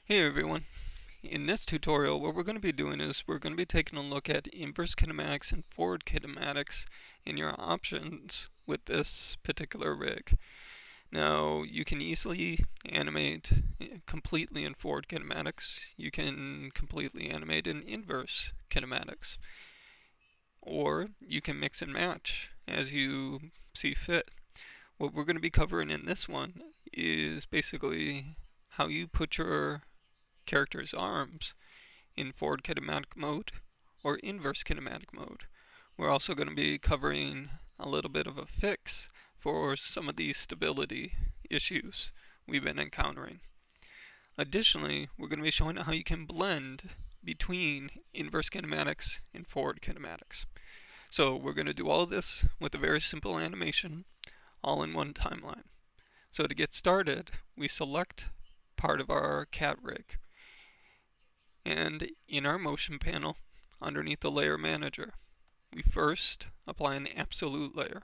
Hey everyone. In this tutorial, what we're going to be doing is we're going to be taking a look at inverse kinematics and forward kinematics in your options with this particular rig. Now, you can easily animate completely in forward kinematics. You can completely animate in inverse kinematics. Or you can mix and match as you see fit. What we're going to be covering in this one is basically how you put your character's arms in forward kinematic mode or inverse kinematic mode. We're also going to be covering a little bit of a fix for some of these stability issues we've been encountering. Additionally, we're going to be showing how you can blend between inverse kinematics and forward kinematics. So we're going to do all this with a very simple animation, all in one timeline. So to get started, we select part of our cat rig. And in our motion panel, underneath the layer manager, we first apply an absolute layer.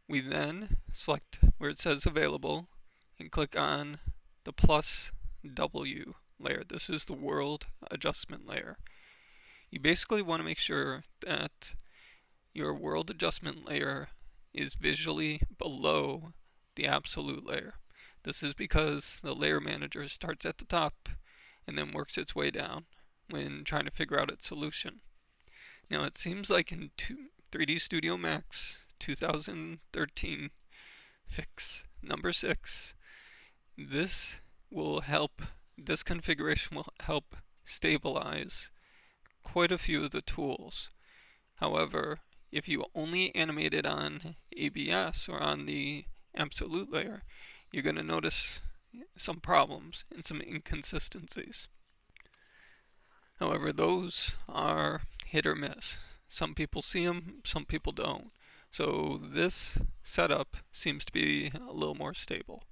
We then select where it says available and click on the plus W layer. This is the world adjustment layer. You basically want to make sure that your world adjustment layer is visually below the absolute layer. This is because the layer manager starts at the top and then works its way down when trying to figure out its solution. Now it seems like in 3D Studio Max 2013 fix number 6, this configuration will help stabilize quite a few of the tools. However, if you only animate it on ABS or on the absolute layer, you're going to notice some problems and some inconsistencies. However, those are hit or miss. Some people see them, some people don't. So this setup seems to be a little more stable.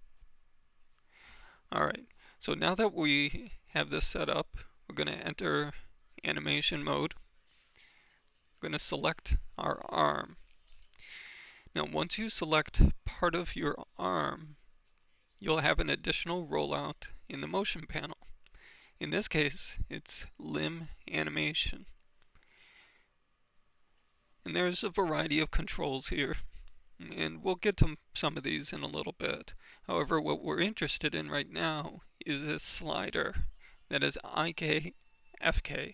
Alright, so now that we have this set up, we're going to enter animation mode. We're going to select our arm. Now once you select part of your arm, you'll have an additional rollout in the motion panel. In this case, it's limb animation. And there's a variety of controls here, and we'll get to some of these in a little bit. However, what we're interested in right now is this slider that is IK, FK.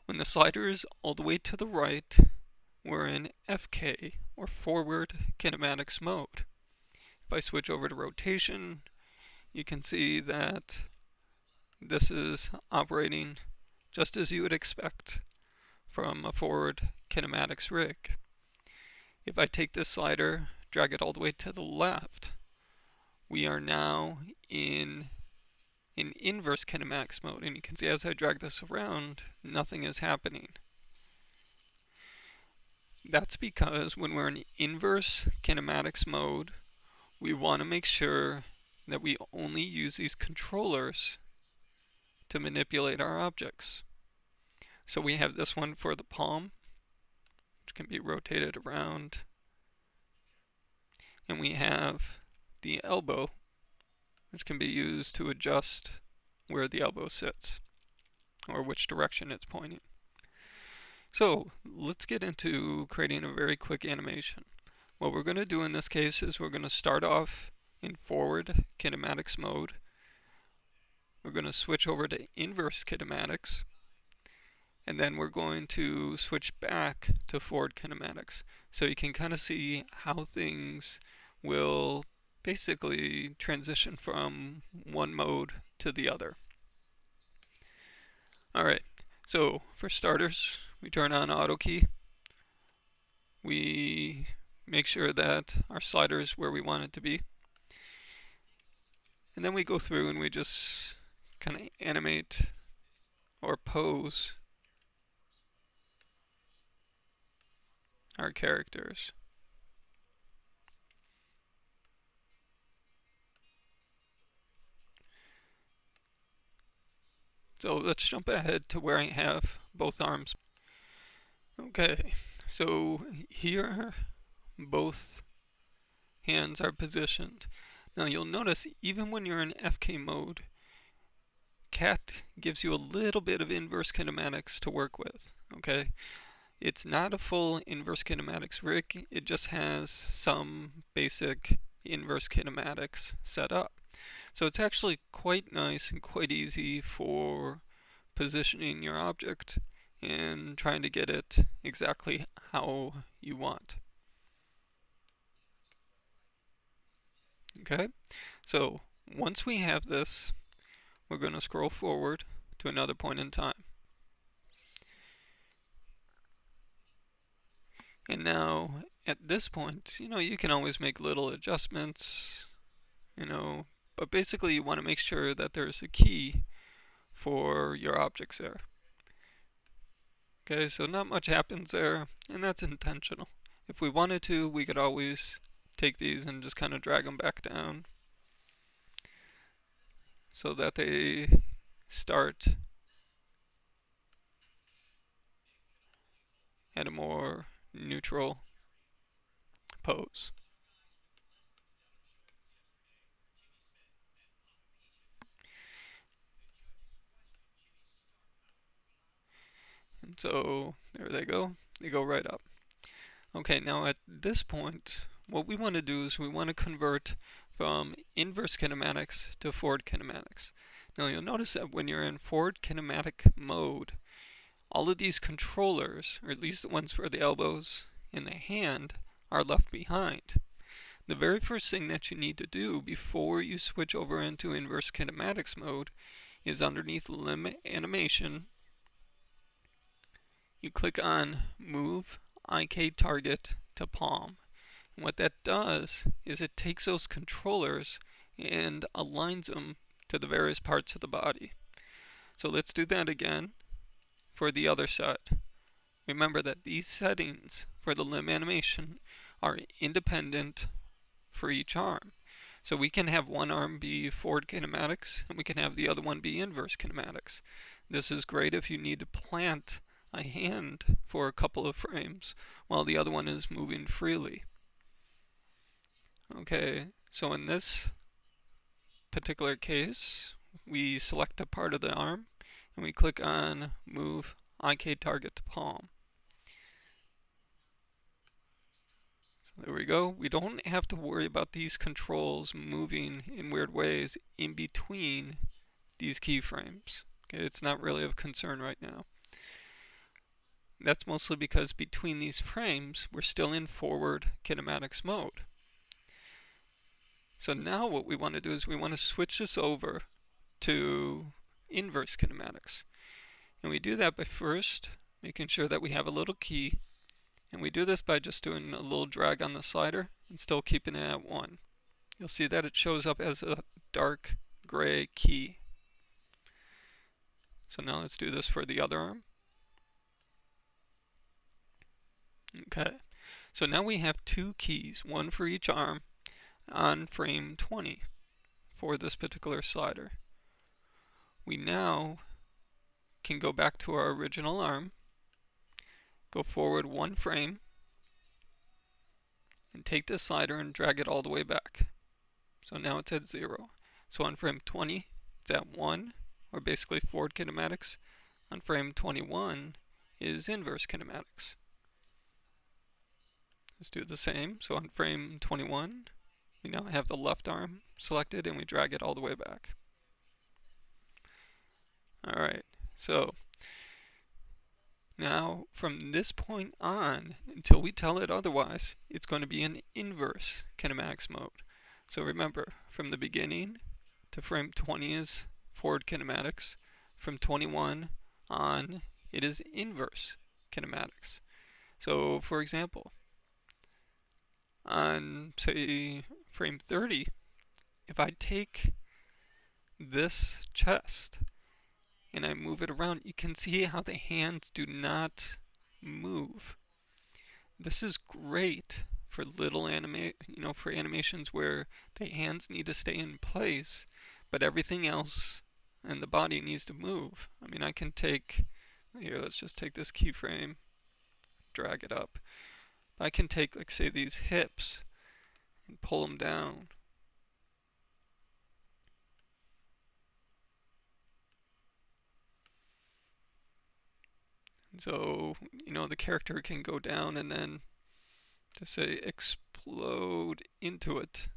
When the slider is all the way to the right, we're in FK, or forward kinematics mode. If I switch over to rotation, you can see that this is operating just as you would expect from a forward kinematics rig. If I take this slider, drag it all the way to the left, we are now in inverse kinematics mode, and you can see as I drag this around, nothing is happening. That's because when we're in inverse kinematics mode, we want to make sure that we only use these controllers to manipulate our objects. So we have this one for the palm, which can be rotated around. And we have the elbow, which can be used to adjust where the elbow sits, or which direction it's pointing. So let's get into creating a very quick animation. What we're going to do in this case is we're going to start off in forward kinematics mode. We're going to switch over to inverse kinematics, and then we're going to switch back to forward kinematics. So you can kind of see how things will basically transition from one mode to the other. Alright, so for starters, we turn on auto key. We make sure that our slider is where we want it to be. And then we go through and we just kind of animate or pose our characters. So let's jump ahead to where I have both arms. Okay, so here both hands are positioned. Now you'll notice even when you're in FK mode, CAT gives you a little bit of inverse kinematics to work with, okay? It's not a full inverse kinematics rig, it just has some basic inverse kinematics set up. So it's actually quite nice and quite easy for positioning your object and trying to get it exactly how you want. Okay, so once we have this, we're going to scroll forward to another point in time. And now at this point, you can always make little adjustments, but basically you want to make sure that there's a key for your objects there. Okay, so not much happens there, and that's intentional. If we wanted to, we could always take these and just kind of drag them back down so that they start at a more neutral pose. And so there they go right up. Okay, now at this point, what we want to do is we want to convert from inverse kinematics to forward kinematics. Now you'll notice that when you're in forward kinematic mode, all of these controllers, or at least the ones for the elbows and the hand, are left behind. The very first thing that you need to do before you switch over into inverse kinematics mode is underneath limb animation, you click on move IK target to palm. And what that does is it takes those controllers and aligns them to the various parts of the body. So let's do that again for the other side. Remember that these settings for the limb animation are independent for each arm. So we can have one arm be forward kinematics and we can have the other one be inverse kinematics. This is great if you need to plant a hand for a couple of frames while the other one is moving freely. Okay, so in this particular case, we select a part of the arm and we click on move IK target to palm. So there we go. We don't have to worry about these controls moving in weird ways in between these keyframes. Okay, it's not really of concern right now. That's mostly because between these frames, we're still in forward kinematics mode. So now what we want to do is we want to switch this over to inverse kinematics. And we do that by first making sure that we have a little key. And we do this by just doing a little drag on the slider and still keeping it at 1. You'll see that it shows up as a dark gray key. So now let's do this for the other arm. Okay, so now we have two keys, one for each arm, on frame 20 for this particular slider. We now can go back to our original arm, go forward one frame, and take this slider and drag it all the way back. So now it's at 0. So on frame 20, it's at 1, or basically forward kinematics. On frame 21 is inverse kinematics. Let's do the same. So on frame 21, we now have the left arm selected and we drag it all the way back. Alright, so now from this point on, until we tell it otherwise, it's going to be in inverse kinematics mode. So remember, from the beginning to frame 20 is forward kinematics. From 21 on, it is inverse kinematics. So for example, on say frame 30, if I take this chest and I move it around, you can see how the hands do not move. This is great for little for animations where the hands need to stay in place, but everything else and the body needs to move. I mean, I can take, here, let's just take this keyframe, drag it up. I can take, like, say, these hips and pull them down. So, the character can go down and then to say explode into it.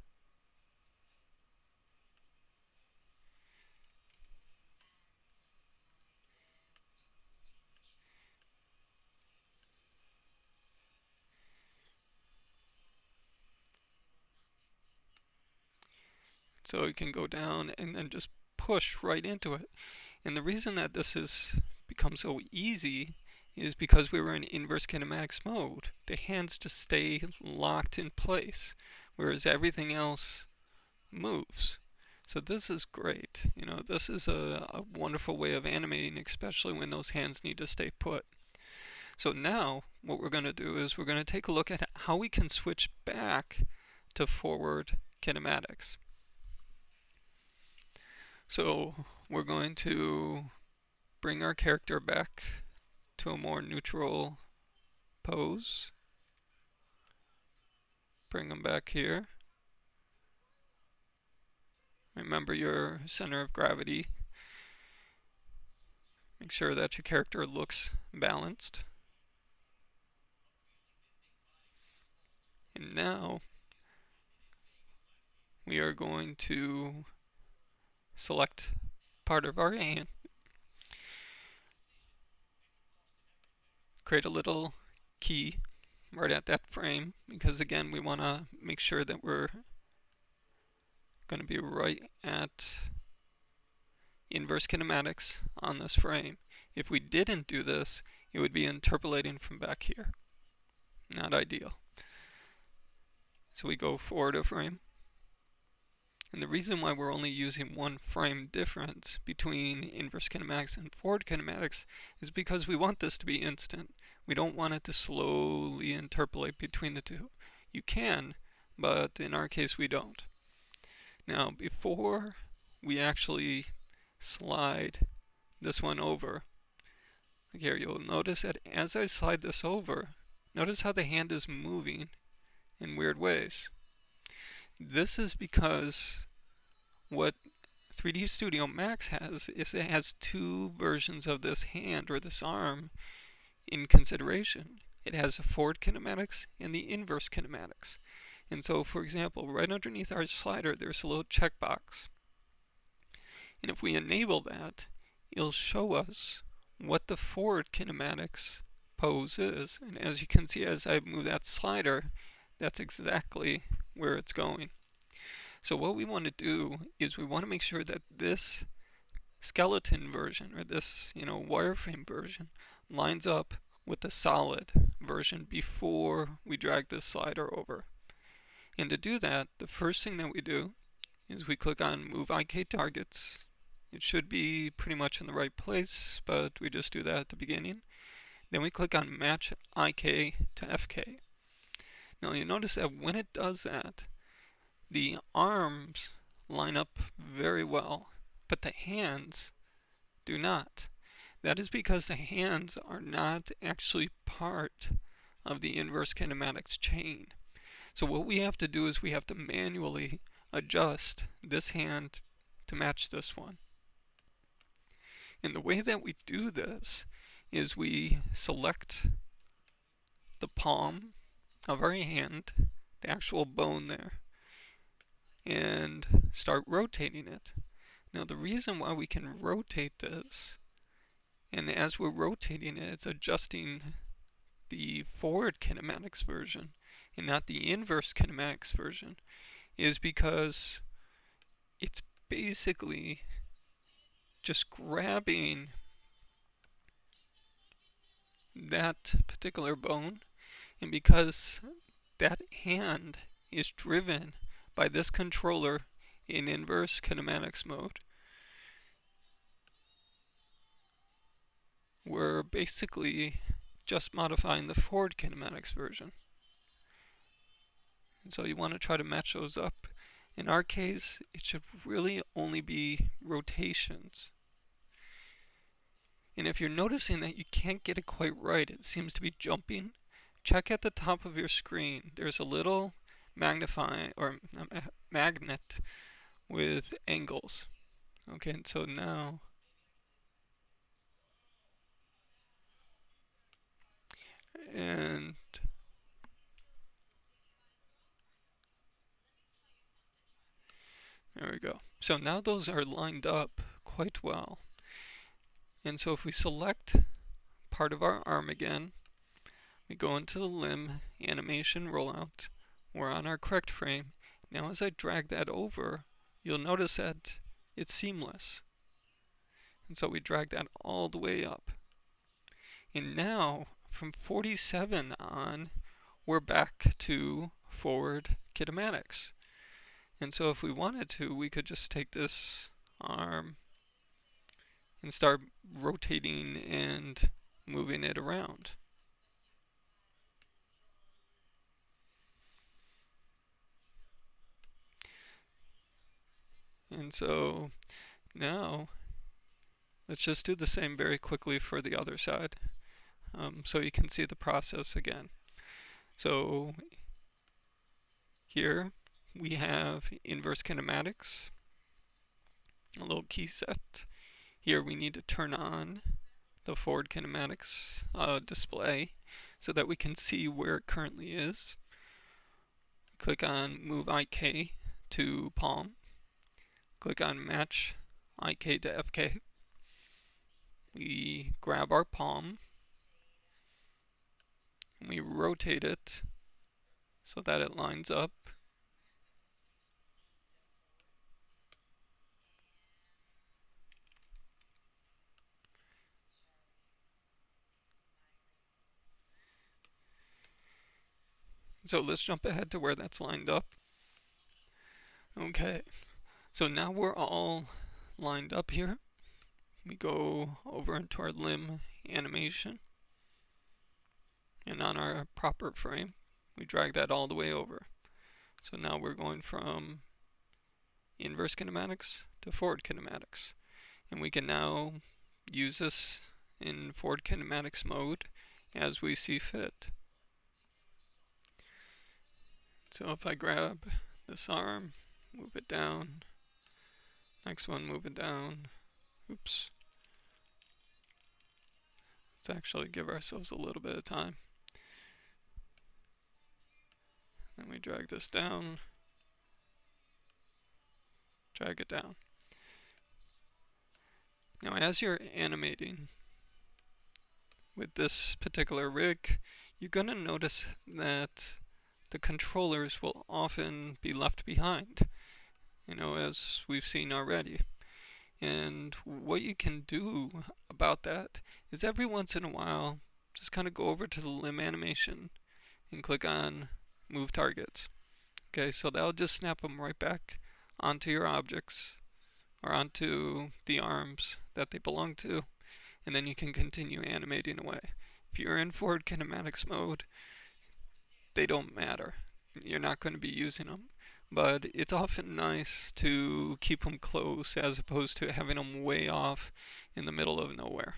So it can go down and then just push right into it. And the reason that this has become so easy is because we were in inverse kinematics mode. The hands just stay locked in place, whereas everything else moves. So this is great. This is a wonderful way of animating, especially when those hands need to stay put. So now what we're going to do is we're going to take a look at how we can switch back to forward kinematics. So we're going to bring our character back to a more neutral pose. Bring them back here. Remember your center of gravity. Make sure that your character looks balanced. And now we are going to select part of our hand, create a little key right at that frame, because again we want to make sure that we're going to be right at inverse kinematics on this frame. If we didn't do this, it would be interpolating from back here. Not ideal. So we go forward a frame. And the reason why we're only using one frame difference between inverse kinematics and forward kinematics is because we want this to be instant. We don't want it to slowly interpolate between the two. You can, but in our case we don't. Now, before we actually slide this one over, here you'll notice that as I slide this over, notice how the hand is moving in weird ways. This is because what 3D Studio Max has is it has two versions of this hand or this arm in consideration. It has the forward kinematics and the inverse kinematics. And so, for example, right underneath our slider, there's a little checkbox. And if we enable that, it'll show us what the forward kinematics pose is. And as you can see, as I move that slider, that's exactly where it's going. So what we want to do is we want to make sure that this skeleton version, or this, wireframe version, lines up with the solid version before we drag this slider over. And to do that, the first thing that we do is we click on Move IK Targets. It should be pretty much in the right place, but we just do that at the beginning. Then we click on Match IK to FK. Now you notice that when it does that, the arms line up very well, but the hands do not. That is because the hands are not actually part of the inverse kinematics chain. So what we have to do is we have to manually adjust this hand to match this one. And the way that we do this is we select the palm of our hand, the actual bone there, and start rotating it. Now the reason why we can rotate this, and as we're rotating it, it's adjusting the forward kinematics version and not the inverse kinematics version, is because it's basically just grabbing that particular bone, and because that hand is driven by this controller in inverse kinematics mode, we're basically just modifying the forward kinematics version. And so you want to try to match those up. In our case, it should really only be rotations. And if you're noticing that you can't get it quite right, it seems to be jumping, check at the top of your screen. There's a little magnet with angles. Okay, and so now And there we go. So now those are lined up quite well. And so if we select part of our arm again, we go into the limb animation rollout. We're on our correct frame. Now as I drag that over, you'll notice that it's seamless. And so we drag that all the way up. And now from 47 on, we're back to forward kinematics. And so if we wanted to, we could just take this arm and start rotating and moving it around. And so now let's just do the same very quickly for the other side, so you can see the process again. So here we have inverse kinematics, a little key set. Here we need to turn on the forward kinematics display so that we can see where it currently is. Click on move IK to palm. Click on match IK to FK. We grab our palm and we rotate it so that it lines up. So let's jump ahead to where that's lined up. Okay, so now we're all lined up here. We go over into our limb animation, and on our proper frame, we drag that all the way over. So now we're going from inverse kinematics to forward kinematics. And we can now use this in forward kinematics mode as we see fit. So if I grab this arm, move it down, next one, move it down, oops. Let's actually give ourselves a little bit of time. Then we drag this down, drag it down. Now as you're animating with this particular rig, you're going to notice that the controllers will often be left behind, as we've seen already. And what you can do about that is every once in a while, just kind of go over to the limb animation and click on move targets. Okay, so that'll just snap them right back onto your objects or onto the arms that they belong to, and then you can continue animating away. If you're in forward kinematics mode, they don't matter. You're not going to be using them. But it's often nice to keep them close as opposed to having them way off in the middle of nowhere.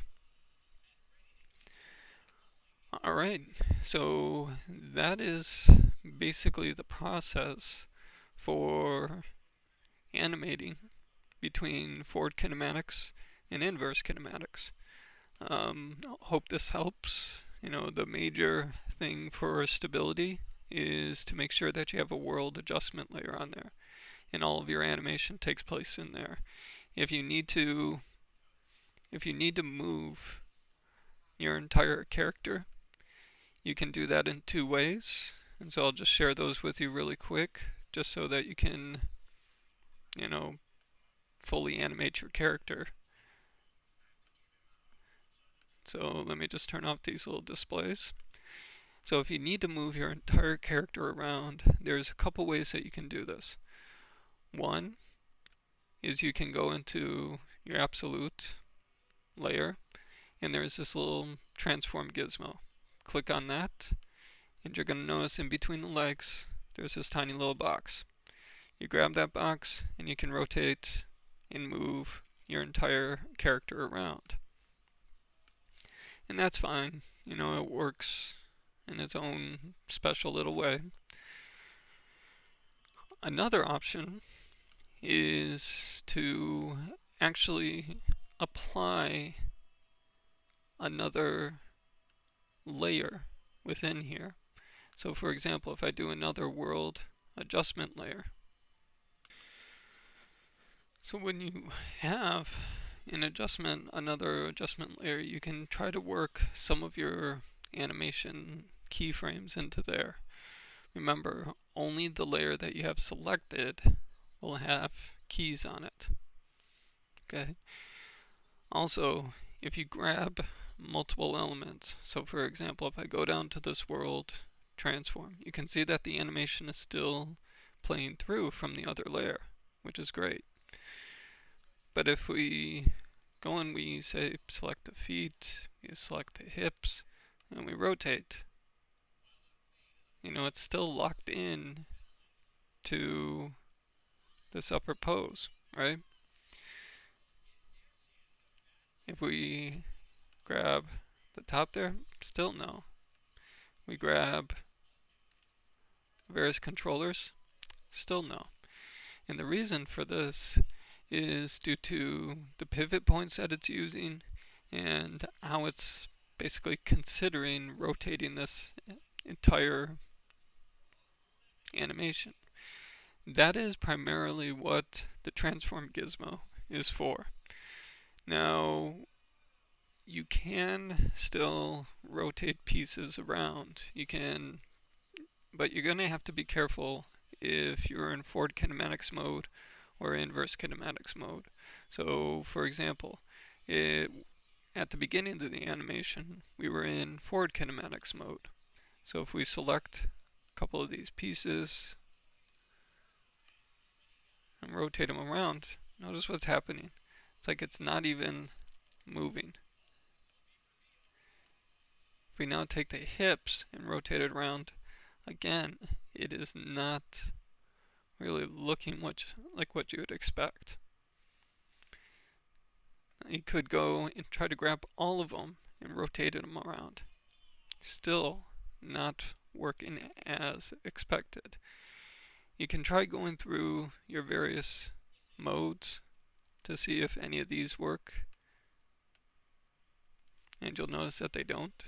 Alright, so that is basically the process for animating between forward kinematics and inverse kinematics. Hope this helps. The major thing for stability is to make sure that you have a world adjustment layer on there, and all of your animation takes place in there. If you need to move your entire character, you can do that in two ways, and so I'll just share those with you really quick, just so that you can, fully animate your character. So let me just turn off these little displays. So if you need to move your entire character around, there's a couple ways that you can do this. One is you can go into your absolute layer, and there's this little transform gizmo. Click on that, and you're going to notice in between the legs, there's this tiny little box. You grab that box, and you can rotate and move your entire character around. And that's fine. It works in its own special little way. Another option is to actually apply another layer within here. So for example, if I do another world adjustment layer, so when you have another adjustment layer, you can try to work some of your animation keyframes into there. Remember, only the layer that you have selected will have keys on it. Okay. Also, if you grab multiple elements, so for example, if I go down to this world transform, you can see that the animation is still playing through from the other layer, which is great. But if we go and we say select the feet, we select the hips, and we rotate, it's still locked in to this upper pose, right? If we grab the top there, still no. We grab various controllers, still no. And the reason for this is due to the pivot points that it's using and how it's basically considering rotating this entire animation. That is primarily what the transform gizmo is for. Now, you can still rotate pieces around. But you're going to have to be careful if you're in forward kinematics mode or inverse kinematics mode. So, for example, at the beginning of the animation, we were in forward kinematics mode. So if we select a couple of these pieces and rotate them around, notice what's happening. It's like it's not even moving. If we now take the hips and rotate it around, again, it is not really looking like what you would expect. You could go and try to grab all of them and rotate them around. Still not working as expected. You can try going through your various modes to see if any of these work, and you'll notice that they don't.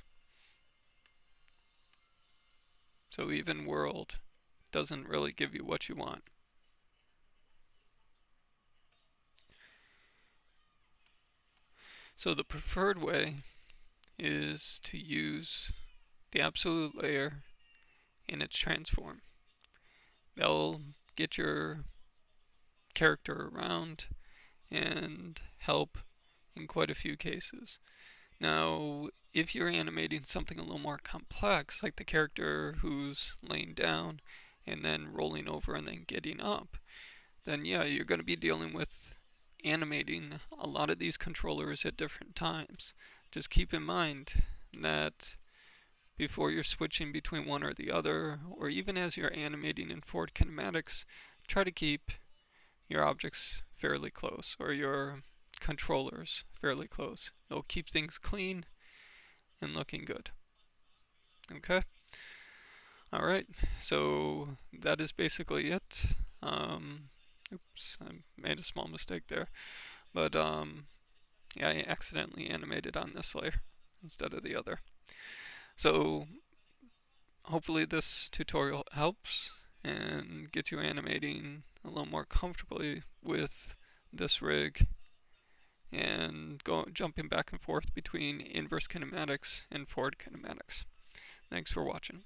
So even world doesn't really give you what you want. So the preferred way is to use the absolute layer in its transform. That'll get your character around and help in quite a few cases. Now, if you're animating something a little more complex, like the character who's laying down and then rolling over and then getting up, then yeah, you're going to be dealing with animating a lot of these controllers at different times. Just keep in mind that before you're switching between one or the other, or even as you're animating in forward kinematics, try to keep your objects fairly close, or your controllers fairly close. It'll keep things clean and looking good. Okay? Alright, so that is basically it. Oops, I made a small mistake there. But yeah, I accidentally animated on this layer instead of the other. So hopefully this tutorial helps and gets you animating a little more comfortably with this rig and jumping back and forth between inverse kinematics and forward kinematics. Thanks for watching.